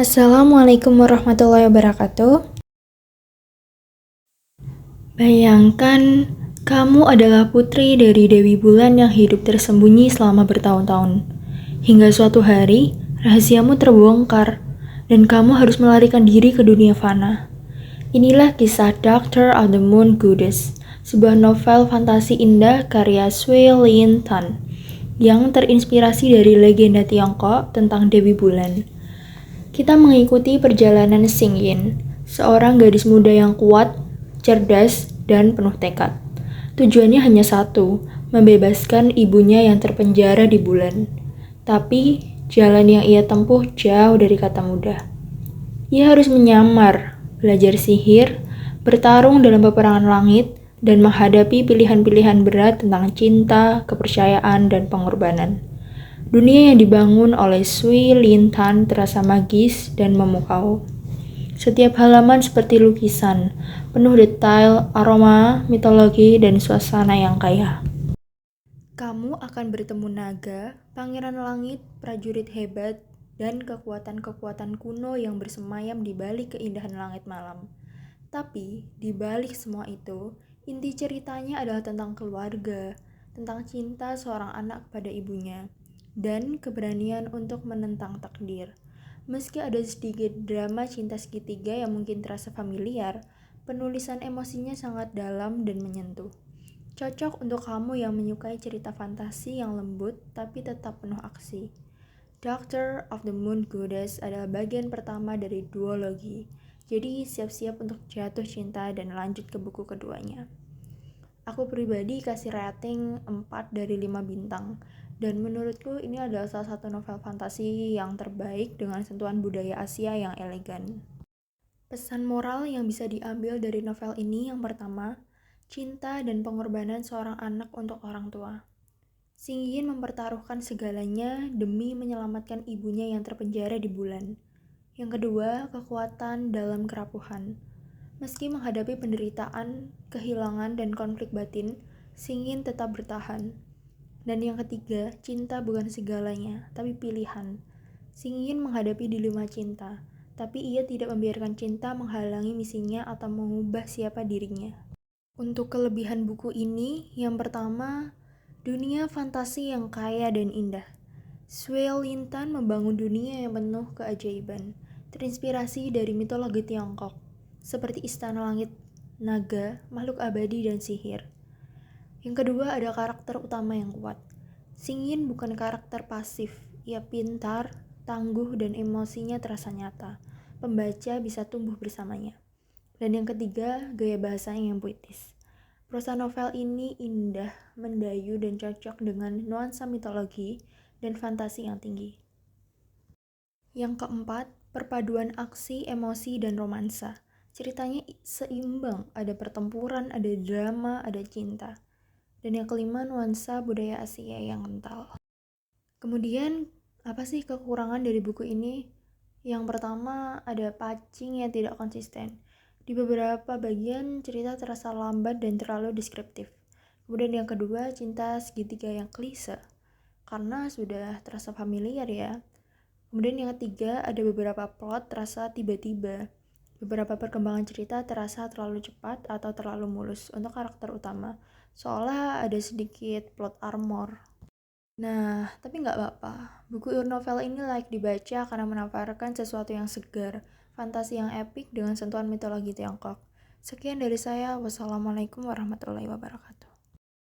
Assalamualaikum warahmatullahi wabarakatuh. Bayangkan, kamu adalah putri dari Dewi Bulan yang hidup tersembunyi selama bertahun-tahun. Hingga suatu hari, rahasiamu terbongkar, dan kamu harus melarikan diri ke dunia fana. Inilah kisah Doctor of the Moon Goddess, sebuah novel fantasi indah karya Sui Lin Tan, yang terinspirasi dari legenda Tiongkok tentang Dewi Bulan. Kita mengikuti perjalanan Xing Yin, seorang gadis muda yang kuat, cerdas, dan penuh tekad. Tujuannya hanya satu, membebaskan ibunya yang terpenjara di bulan. Tapi, jalan yang ia tempuh jauh dari kata mudah. Ia harus menyamar, belajar sihir, bertarung dalam peperangan langit, dan menghadapi pilihan-pilihan berat tentang cinta, kepercayaan, dan pengorbanan. Dunia yang dibangun oleh Sui Lin Tan terasa magis dan memukau. Setiap halaman seperti lukisan, penuh detail, aroma, mitologi, dan suasana yang kaya. Kamu akan bertemu naga, pangeran langit, prajurit hebat, dan kekuatan-kekuatan kuno yang bersemayam di balik keindahan langit malam. Tapi, di balik semua itu, inti ceritanya adalah tentang keluarga, tentang cinta seorang anak pada ibunya, dan keberanian untuk menentang takdir. Meski ada sedikit drama cinta segitiga yang mungkin terasa familiar, penulisan emosinya sangat dalam dan menyentuh. Cocok untuk kamu yang menyukai cerita fantasi yang lembut tapi tetap penuh aksi. Doctor of the Moon Goddess adalah bagian pertama dari duologi, jadi siap-siap untuk jatuh cinta dan lanjut ke buku keduanya. Aku pribadi kasih rating 4 dari 5 bintang, dan menurutku ini adalah salah satu novel fantasi yang terbaik dengan sentuhan budaya Asia yang elegan. Pesan moral yang bisa diambil dari novel ini yang pertama, cinta dan pengorbanan seorang anak untuk orang tua. Xing Yin mempertaruhkan segalanya demi menyelamatkan ibunya yang terpenjara di bulan. Yang kedua, kekuatan dalam kerapuhan. Meski menghadapi penderitaan, kehilangan, dan konflik batin, Xing Yin tetap bertahan. Dan yang ketiga, cinta bukan segalanya, tapi pilihan. Xing Yin menghadapi dilema cinta, tapi ia tidak membiarkan cinta menghalangi misinya atau mengubah siapa dirinya. Untuk kelebihan buku ini, yang pertama, dunia fantasi yang kaya dan indah. Sui Lin Tan membangun dunia yang penuh keajaiban, terinspirasi dari mitologi Tiongkok, seperti istana langit, naga, makhluk abadi, dan sihir. Yang kedua, ada karakter utama yang kuat. Xing Yin bukan karakter pasif, ia pintar, tangguh, dan emosinya terasa nyata. Pembaca bisa tumbuh bersamanya. Dan yang ketiga, gaya bahasanya yang puitis. Prosa novel ini indah, mendayu, dan cocok dengan nuansa mitologi dan fantasi yang tinggi. Yang keempat, perpaduan aksi, emosi, dan romansa. Ceritanya seimbang, ada pertempuran, ada drama, ada cinta. Dan yang kelima, nuansa budaya Asia yang kental. Kemudian, apa sih kekurangan dari buku ini? Yang pertama, ada pacing yang tidak konsisten. Di beberapa bagian, cerita terasa lambat dan terlalu deskriptif. Kemudian yang kedua, cinta segitiga yang klise. Karena sudah terasa familiar ya. Kemudian yang ketiga, ada beberapa plot terasa tiba-tiba. Beberapa perkembangan cerita terasa terlalu cepat atau terlalu mulus untuk karakter utama. Seolah ada sedikit plot armor. Nah, tapi nggak apa-apa. Buku novel ini layak dibaca karena menawarkan sesuatu yang segar, fantasi yang epik dengan sentuhan mitologi Tiongkok. Sekian dari saya. Wassalamualaikum warahmatullahi wabarakatuh.